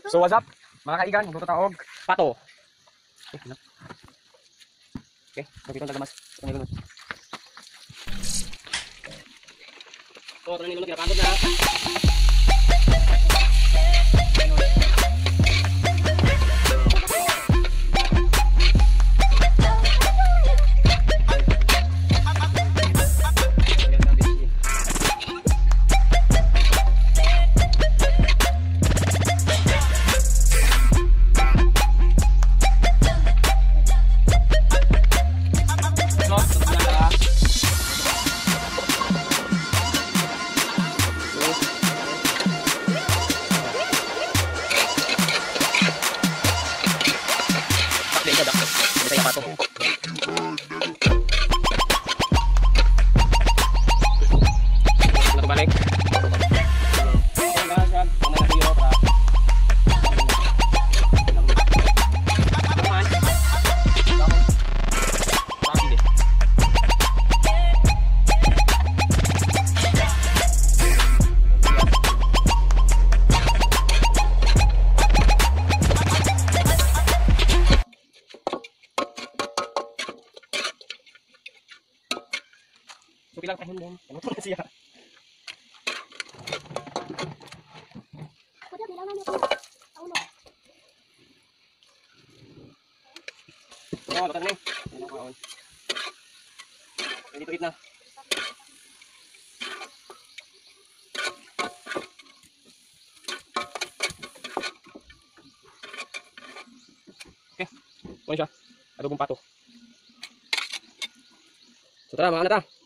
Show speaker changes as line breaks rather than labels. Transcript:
So what's up mga kaigan, magtutataog pato. Okay, magkita ang tagamas. So ito na nilunod, kinapagod na. Pato. Na balik. So bilang tahun din. Ano to siya?
Kuya bilangan mo. Uno.
Oh, lutan ni. Ano kaon? Dito gitna. Okay. Kuha siya. Adobong pato. So tara, mga anak ta.